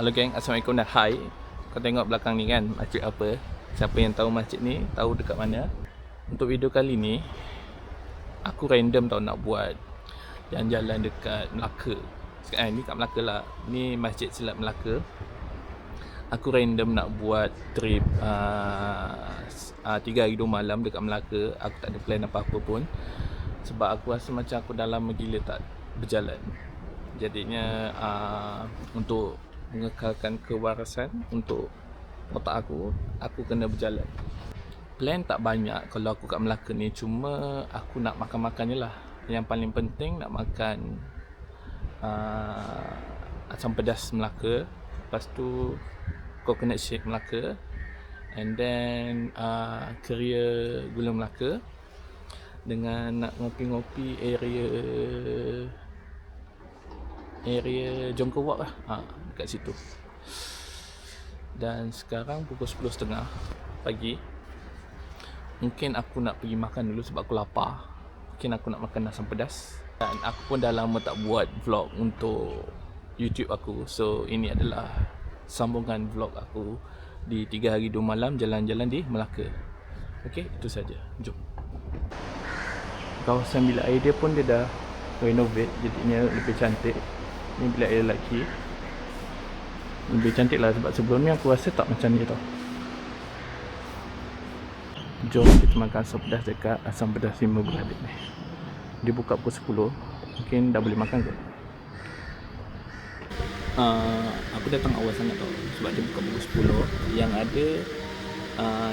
Halo geng, Assalamualaikum dan hai. Kau tengok belakang ni kan, masjid apa? Siapa yang tahu masjid ni, tahu dekat mana? Untuk video kali ni, aku random tau nak buat jalan-jalan dekat Melaka. Ni kat Melaka lah. Ni Masjid Silat Melaka. Aku random nak buat trip 3 hari 2 malam dekat Melaka. Aku tak ada plan apa-apa pun, sebab aku rasa macam aku dah lama gila tak berjalan. Jadinya untuk mengekalkan kewarasan untuk otak aku kena berjalan. Plan tak banyak kalau aku kat Melaka ni, cuma aku nak makan-makan je lah. Yang paling penting nak makan asam pedas Melaka, lepas tu coconut shake Melaka, and then keria gula Melaka, dengan nak ngopi-ngopi area Jongko Walk lah, dekat situ. Dan sekarang pukul 10.30 pagi. Mungkin aku nak pergi makan dulu sebab aku lapar. Mungkin aku nak makan asam pedas. Dan aku pun dah lama tak buat vlog untuk YouTube aku. So ini adalah sambungan vlog aku di 3 hari 2 malam jalan-jalan di Melaka. Okey, itu saja. Jom. Kawasan bilik air dia pun dia dah renovate, jadinya lebih cantik. Ni bilik air lelaki. Lebih cantik lah, sebab sebelum ni aku rasa tak macam ni tau. Jom kita makan asam pedas dekat Asam Pedas 5 Beradik ni. Dia buka pukul 10. Mungkin dah boleh makan kot. Aku datang awal sangat tau, sebab dia buka pukul 10. Yang ada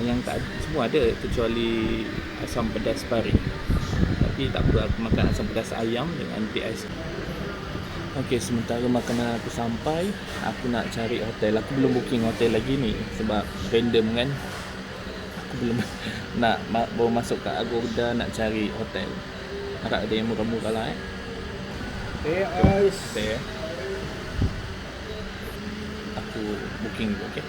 yang tak ada, semua ada kecuali asam pedas pari. Tapi tak apa, aku makan asam pedas ayam dengan PIC. Okey, sementara makanan aku sampai, aku nak cari hotel. Aku belum booking hotel lagi ni sebab random kan. Aku belum nak baru masuk kat Agoda nak cari hotel. Harap ada yang murah-murah lah Stay. Aku booking dulu, okey.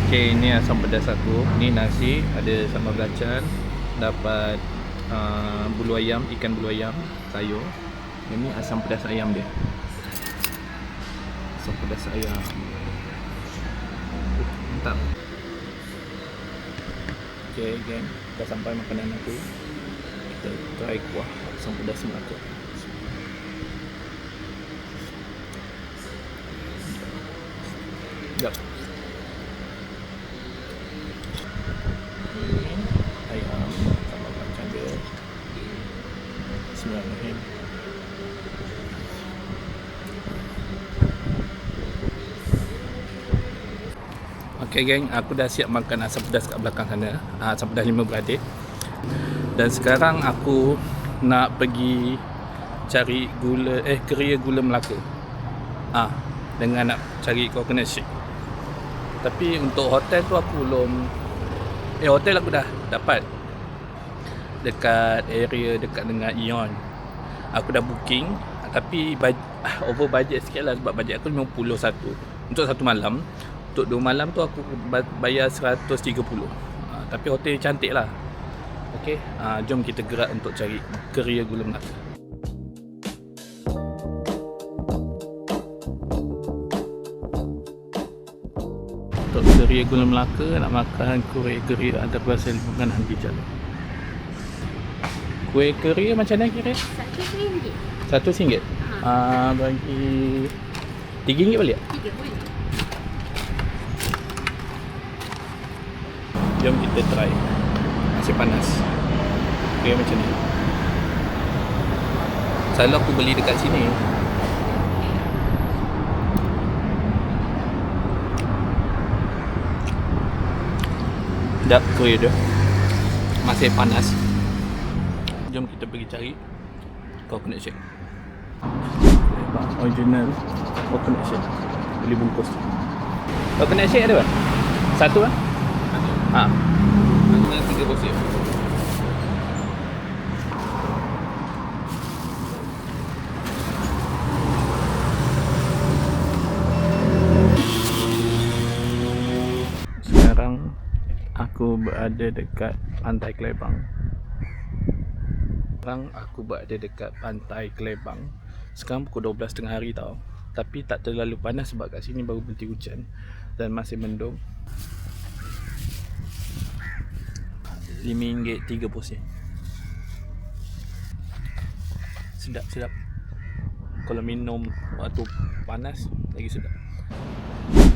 Okey, ini asam pedas aku. Ni nasi, ada sambal belacan, dapat bulu ayam, ikan bulu ayam, sayur. Ini asam pedas ayam dia. Asam pedas ayam. Mantap. Okey geng, dah sampai makanan aku. Kita try kuah asam pedas Melaka. Sekejap. Ayam sambal belacan dia. Bismillahirrahmanirrahim. Okay geng, aku dah siap makan asam pedas kat belakang sana. Asam pedas 5 Beradik. Dan sekarang aku nak pergi cari keria gula Melaka. Dengan nak cari coconut shake. Tapi untuk hotel tu aku belum. Hotel aku dah dapat dekat area dekat dengan Ion. Aku dah booking, tapi over budget sikit lah, sebab budget aku 51 untuk 1 malam. Untuk 2 malam tu aku bayar 130. Tapi hotel cantik lah. Okey, jom kita gerak untuk cari keria gula Melaka. Untuk keria gula Melaka nak makan kuih keria ada berasal bukan handi jalan. Kuih keria macam mana kira? RM1. RM1? Bagi RM3 boleh tak? RM3 boleh. Jom kita try. Masih panas. Kuih macam ni. Selalu aku beli dekat sini. Sedap kuih dia. Masih panas. Jom kita pergi cari coconut shake. Original coconut shake. Beli bungkus. Coconut shake ada tak? Satu lah? Aku nak 3 porsi. Sekarang aku berada dekat Pantai Klebang. Sekarang aku berada dekat pantai Kelebang. Sekarang pukul 12 tengah hari tau. Tapi tak terlalu panas sebab kat sini baru berhenti hujan dan masih mendung. RM5.30. Sedap. Kalau minum waktu panas lagi sedap.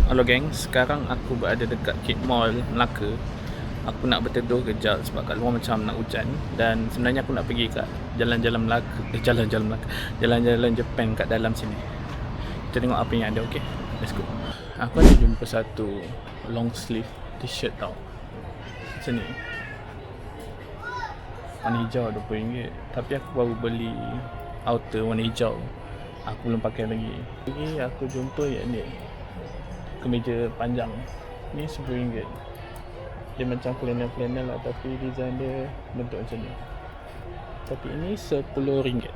Hello geng, sekarang aku berada dekat Kid Mall Melaka. Aku nak berteduh kejap sebab kat luar macam nak hujan. Dan sebenarnya aku nak pergi kat jalan-jalan Melaka, jalan-jalan Japan kat dalam sini. Kita tengok apa yang ada, okay? Let's go. Aku ada jumpa satu long sleeve t-shirt tau, macam ni, warna hijau RM20. Tapi aku baru beli outer warna hijau, aku belum pakai lagi. Aku jumpa yang ni, kemeja panjang ni RM10. Dia macam flannel lah, tapi design dia bentuk macam ni. Tapi ini RM10.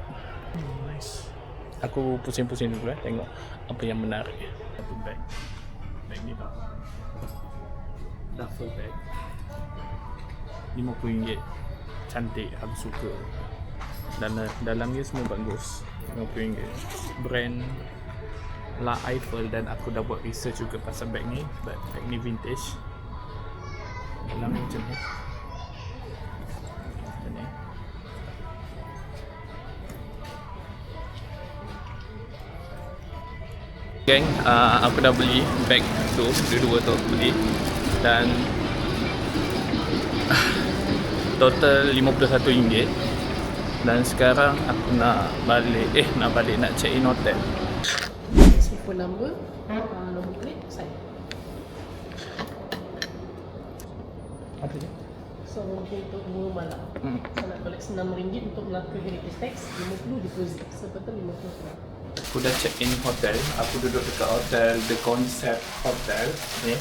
Nice. Aku pusing-pusing dulu tengok apa yang menarik. Satu bag ni tau, duffel bag RM50. Cantik, aku suka. Dalam dia semua bagus. RM50. Brand La Eiffel. Dan aku dah buat research juga pasal bag ni. Sebab bag ni vintage. Dalam ni macam ni. Geng, aku dah beli bag tu. Dua-dua tu aku beli. Dan total RM51. Dan sekarang aku nak check in hotel. Phone number, nombor plate, sign. Apa je? So mungkin untuk 2 malam. So nak collect RM6 untuk Melaka Heritage Tax, 50 deposit. Seperti 50. Aku dah check in hotel. Aku duduk dekat hotel The Concept Hotel ni.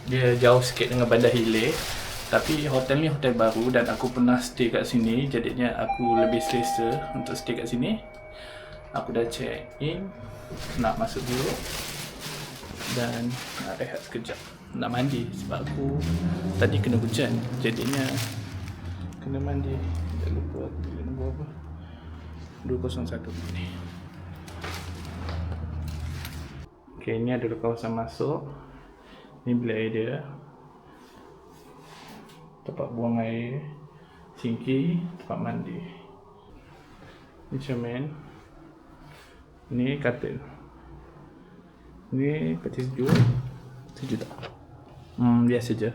Dia jauh sikit dengan Bandar Hilir. Tapi hotel ni hotel baru dan aku pernah stay kat sini. Jadinya aku lebih selesa untuk stay kat sini. Aku dah check in. Nak masuk dulu. Dan nak rehat sekejap. Nak mandi sebab aku tadi kena hujan. Jadinya kena mandi. Tak lupa aku pilih nombor apa. 201 ni. Okay, ni adalah kawasan masuk. Ni bilik air dia. Tempat buang air, sinki, tempat mandi. Ni cermin. Ni katil. Ni peti sejuk. Sejuk tak? Biasa je.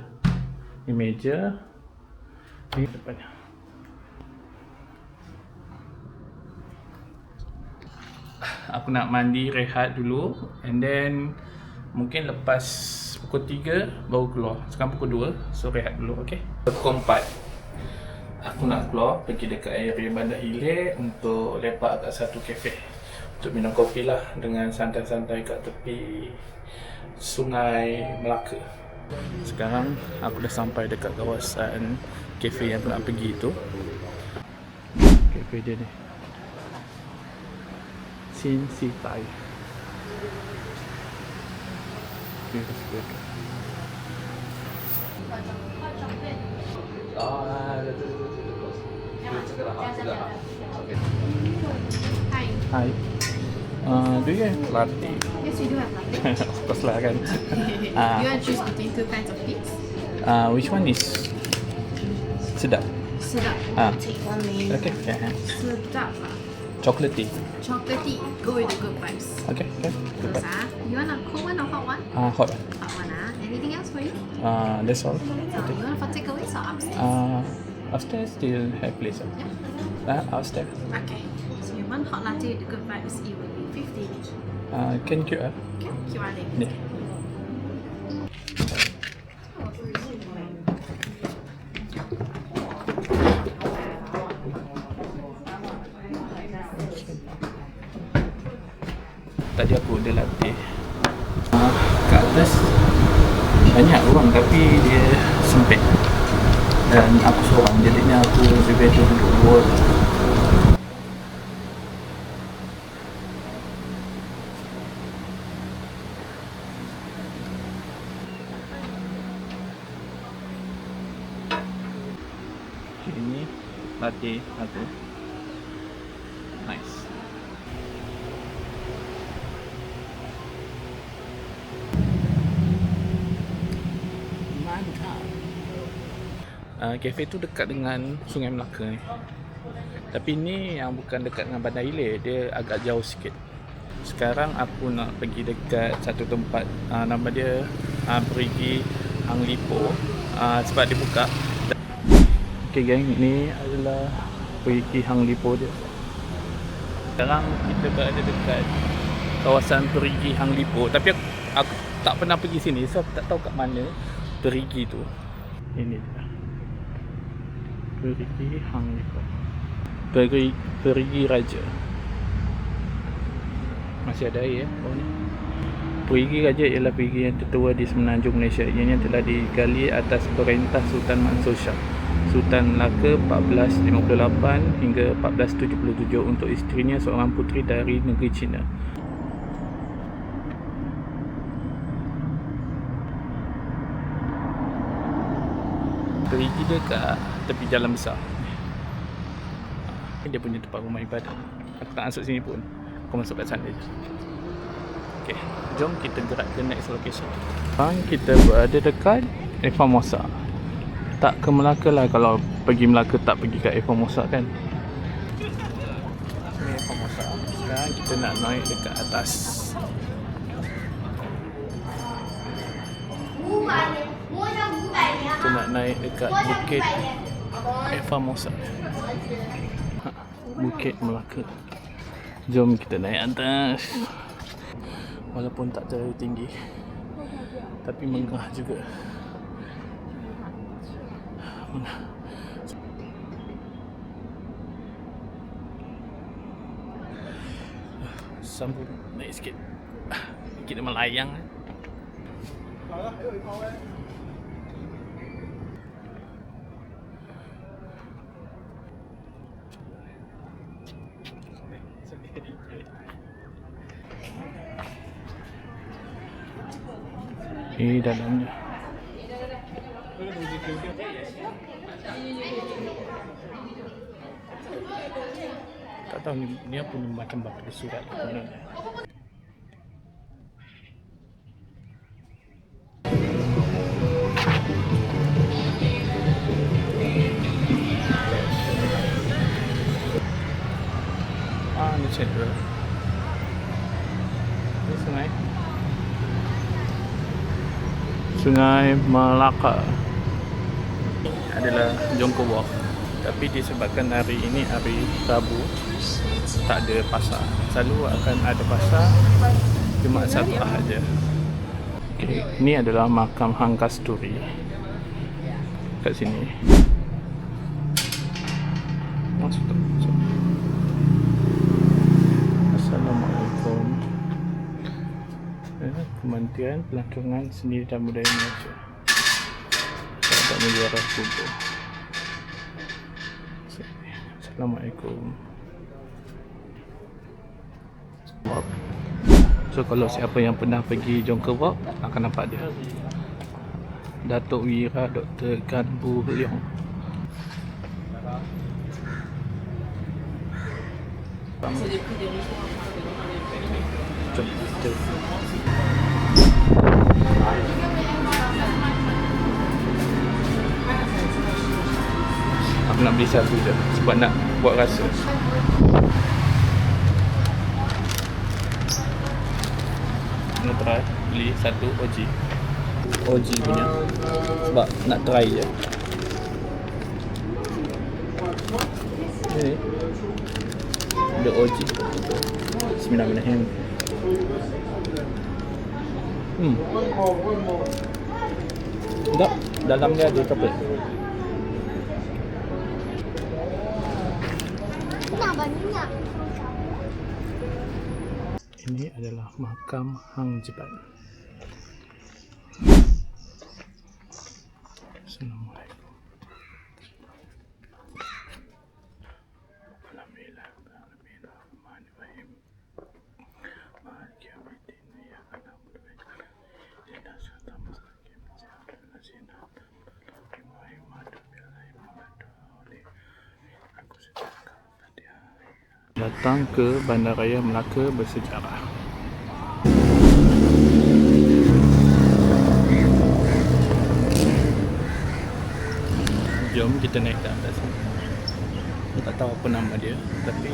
Ni meja. Ni depannya. Aku nak mandi, rehat dulu. And then mungkin lepas pukul 3 baru keluar. Sekarang pukul 2. So rehat dulu, okay? Pukul 4 aku nak keluar pergi dekat area Bandar Hilir untuk lepak kat satu kafe untuk minum kopi lah dengan santai-santai kat tepi Sungai Melaka. Sekarang aku dah sampai dekat kawasan kafe yang aku nak pergi tu. Kafe dia ni Sin Si Tai. Hi. Do you have latte? Yes, we do have latte. Of course lah kan. You want to choose between 2 kinds of peaks? Which one is sedap? Sedap. Take one lane. Okay. Yeah. Sedap lah. Chocolatey. Chocolatey. Go with the good vibes. Okay. Terus you want a cold one or hot one? Hot. Hot one Anything else for you? That's all. You want for takeaways or upstairs? Upstairs still have place. Upstairs. Okay. So you want hot latte with the good vibes, it will be 50. Can QR? Okay. QR link. Yeah. Tadi aku order latte. Kat atas banyak orang tapi dia sempit. Dan aku seorang, jadinya aku lebih better duduk luar. Ini latte aku. Nice. Mantap. Kafe tu dekat dengan Sungai Melaka ni. Tapi ni yang bukan dekat dengan Bandar Hilir, dia agak jauh sikit. Sekarang aku nak pergi dekat satu tempat, nama dia Perigi Hang Lipo, sebab dia buka. Okay gang, ni adalah Perigi Hang Lipo dia. Sekarang kita berada dekat kawasan Perigi Hang Lipo, tapi aku tak pernah pergi sini, so aku tak tahu kat mana Perigi tu. Ini dia, Perigi Hang Lipo, Perigi Raja. Masih ada air bawah ni. Perigi Raja ialah perigi yang tertua di semenanjung Malaysia. Ianya telah digali atas perintah Sultan Mansur Shah, Sultan Melaka 1458 hingga 1477 untuk isterinya seorang puteri dari negeri China. Perigi dia kat tepi jalan besar. Dia punya tempat rumah ibadat. Aku tak masuk sini pun, aku masuk kat sana je. Okay, jom kita gerak ke next location. Sekarang kita berada dekat Formosa. Tak ke Melaka lah, kalau pergi Melaka tak pergi kat Formosa kan. Ni Formosa. Sekarang kita nak naik dekat atas. Kita nak naik dekat Bukit Formosa, Bukit Melaka. Jom kita naik atas. Walaupun tak terlalu tinggi, tapi megah juga. Sambung naik sikit. Kita melayang. Ini dalamnya. Tak tahu ni apa ni, macam batu surat apa. Ni cendera. Ni sungai. Sungai Melaka. Ini adalah Jongko Walk. Tapi disebabkan hari ini hari Rabu, tak ada pasar. Selalu akan ada pasar Jumaat Sabtu Ahad je. Okay, ini adalah makam Hang Kasturi kat sini. Masuk tak? Assalamualaikum. Kementerian Pelancongan Seni dan Budaya Malaysia. Sahabat negara kubur. Assalamualaikum. So kalau siapa yang pernah pergi Jongke Walk akan nampak dia. Datuk Wira Dr. Gan Bu Leong. Jom kita. Aku nak beli satu je sebab nak buat rasa. Nak try beli satu OG punya sebab nak try je. Ni the OG. Bismillahirrahmanirrahim. Sedap. Dalamnya ada coklat. Ini adalah makam Hang Jebat. Assalamualaikum. Bismillahirrahmanirrahim. Maliki yaumiddin. Iyyaka na'budu wa iyyaka nasta'in. Ihdinas siratal mustaqim. Siratal ladzina an'amta 'alaihim ghairil maghdubi 'alaihim waladdallin. datang ke Bandaraya Melaka bersejarah. Jom kita naik ke atas. Tak tahu apa nama dia, tapi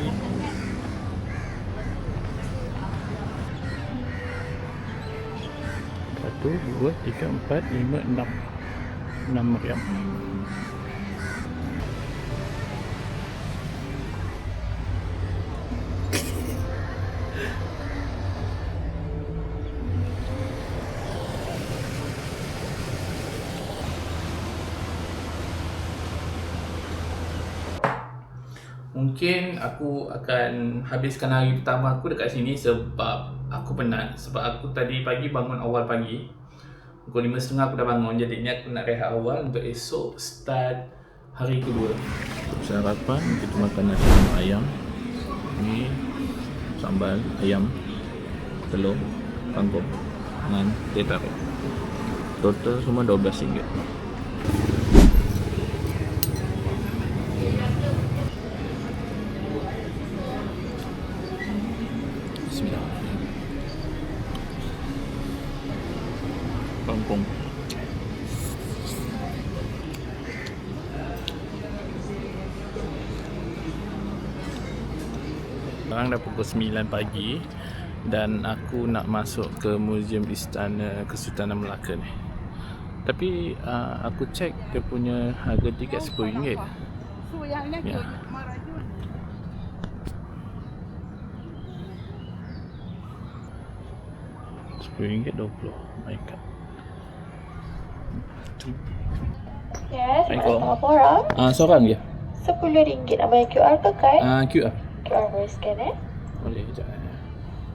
1, 2, 3, 4, 5, 6 meriam. Mungkin aku akan habiskan hari pertama aku dekat sini sebab aku penat. Sebab aku tadi pagi bangun awal pagi. Pukul 5.30 aku dah bangun. Jadinya aku nak rehat awal untuk esok start hari kedua. Untuk sarapan kita makan nasi lemak ayam. Ni sambal ayam, telur, kangkung dengan teh tarik. Total semua RM12. Kangkung. Sekarang dah pukul 9 pagi dan aku nak masuk ke Museum Istana Kesultanan Melaka ni. Tapi aku cek dia punya harga tiket RM10. Ya. RM10.20. My God. Yes, Assalamualaikum. berapa orang? Seorang je. RM10. Nak bayar QR ke kad? QR. QR boleh scan Boleh sekejap.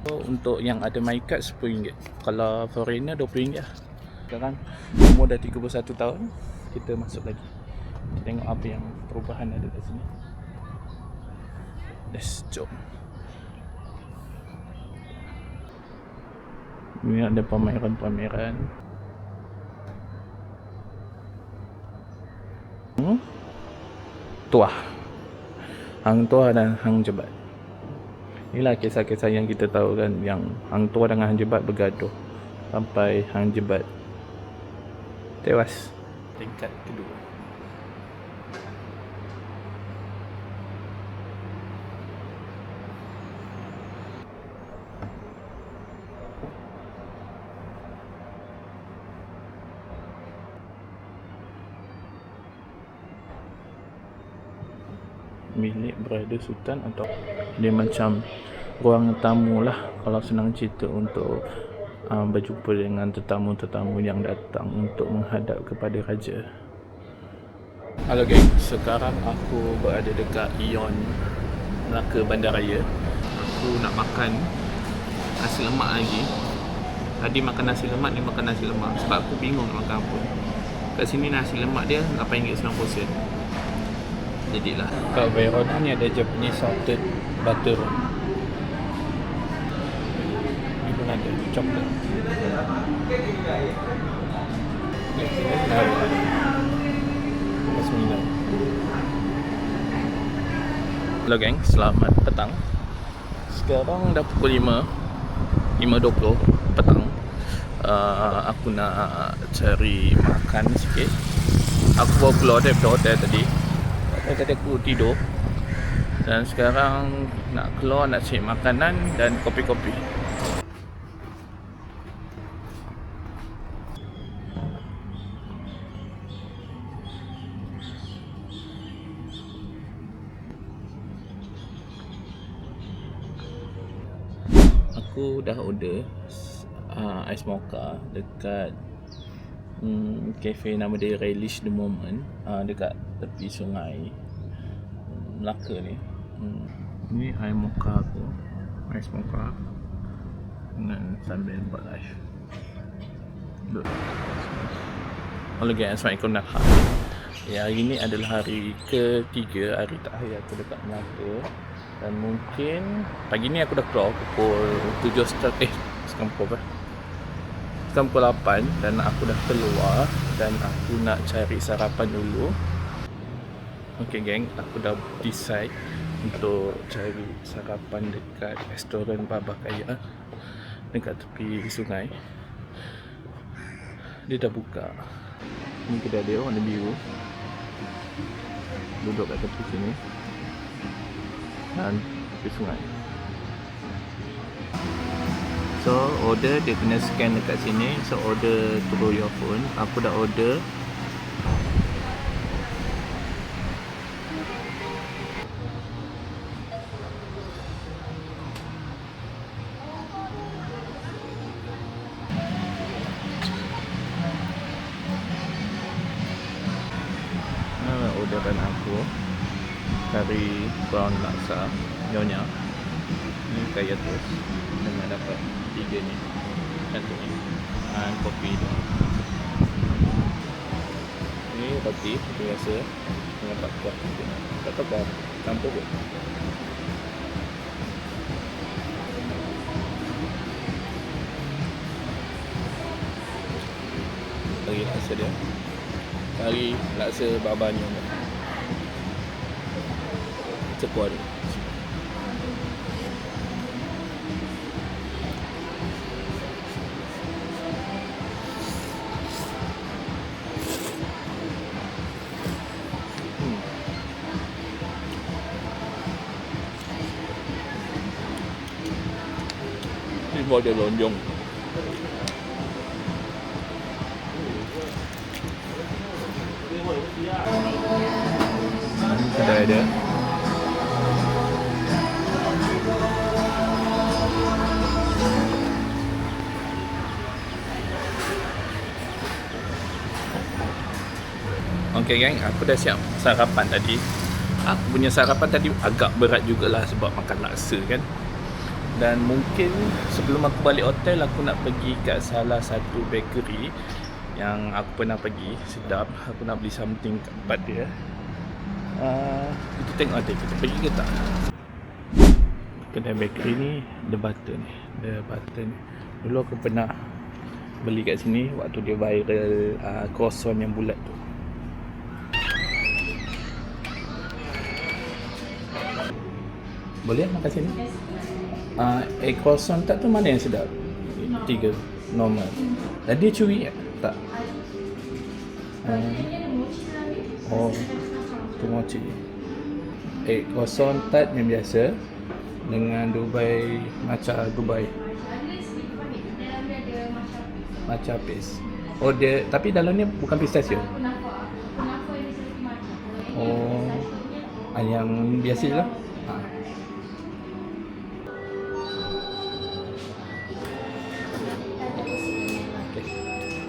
So, untuk yang ada my card RM10. Kalau foreigner RM20 lah. Sekarang umur dah 31 tahun. Kita masuk lagi. Kita tengok apa yang perubahan ada kat sini. Let's jom. Ini ada pameran-pameran. Tuah. Hang Tuah dan Hang Jebat. Inilah kisah-kisah yang kita tahu kan, yang Hang Tuah dengan Hang Jebat bergaduh sampai Hang Jebat tewas. Tingkat kedua. Milik Brother Sultan, atau dia macam ruang tamu lah kalau senang cerita, untuk berjumpa dengan tetamu-tetamu yang datang untuk menghadap kepada raja. Halo geng, sekarang aku berada dekat Ion Melaka Bandaraya. Aku nak makan nasi lemak lagi. Tadi makan nasi lemak, ni makan nasi lemak sebab aku bingung nak makan apa. Kat sini nasi lemak dia RM8.90. Jadilah kat Verona ni ada Japanese salted butter roll. Ni pun ada coklat. Ni sini menarik. Bismillah. Hello geng, selamat petang. Sekarang dah pukul 5.20 petang. Aku nak cari makan sikit. Aku baru keluar daripada hotel tadi. Tadi aku tidur. Dan sekarang nak keluar, nak cari makanan dan kopi-kopi. Aku dah order ais mocha dekat kafe nama dia Relish the Moment, dekat tepi sungai Melaka ni. Ni ais mocha aku, ais mocha dengan sambil buat live. Halo guys, Assalamualaikum dan ya, hari ni adalah hari ketiga, hari terakhir aku dekat Melaka. Dan mungkin pagi ni aku dah keluar pukul 7.30, sekarang pukul 8 dan aku dah keluar dan aku nak cari sarapan dulu. Okay geng, aku dah decide untuk cari sarapan dekat restoran Baba Kaya dekat tepi sungai. Dia dah buka. Ni kedai dia warna biru. Duduk kat tepi sini dan tepi sungai. So order dia kena scan dekat sini. So order through your phone. Aku dah order. Orderan aku kari prawn laksa nyonya. Ni kaya terus dengan dapat 3 ni satu ni dan kopi dia. Ni roti biasa dengan dapat kuah juga. Tak tahu apa campur kot. Kari laksa dia, kari laksa Baba Nyonya Cepuan. Ini model lonjong. Kedai dia. Okay gang, aku dah siap sarapan tadi. Aku punya sarapan tadi agak berat jugalah sebab makan laksa kan. Dan mungkin sebelum aku balik hotel, aku nak pergi kat salah satu bakery yang aku pernah pergi, sedap. Aku nak beli something kat tempat dia. Kita tengok nanti kita pergi ke tak. Kedai bakery ni ada butter ni. Ada butter ni. Dulu aku pernah beli kat sini waktu dia viral croissant yang bulat tu. Boleh makan sini? Croissant tak tu mana yang sedap? 3 normal. Dan dia chewy tak? Oh, tu mochi. Croissant tart yang biasa dengan Dubai matcha Dubai. Matcha paste. Oh dia, tapi dalamnya bukan pistachio. Oh, yang biasa je lah.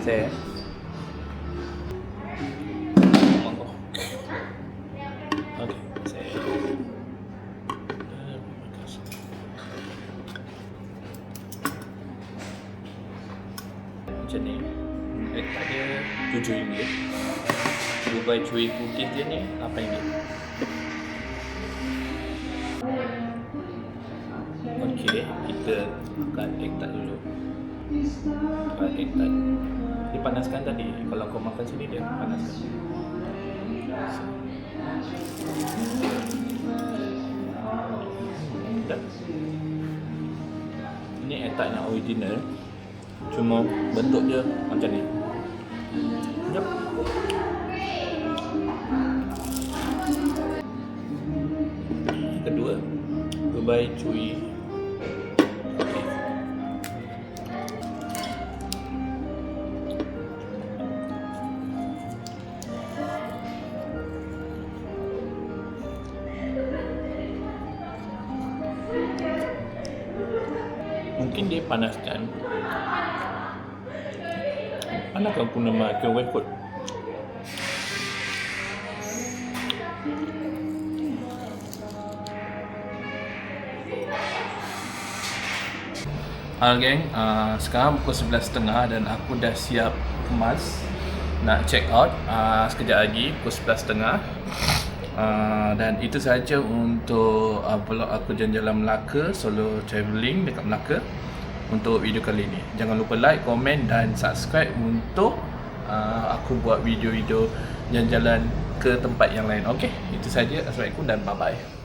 Saya monggo. Okey, saya macam ni. Dekat dia RM7. Dubai chewy cookies dia ni RM8. Okey, kita makan egg tart dulu. Makan egg tart. Dipanaskan tadi. Kalau kau makan sini dia panaskan. Ini etak yang original. Cuma bentuk dia macam ni. Sekejap. Kedua, Dubai chewy. Mungkin dia panaskan. Panaskan guna microwave kot. Halo geng, sekarang pukul 11.30 dan aku dah siap kemas nak check out sekejap lagi pukul 11.30. Dan itu sahaja untuk vlog aku jalan-jalan Melaka, solo travelling dekat Melaka untuk video kali ini. Jangan lupa like, komen dan subscribe untuk aku buat video-video jalan-jalan ke tempat yang lain. Okey, itu sahaja. Assalamualaikum dan bye-bye.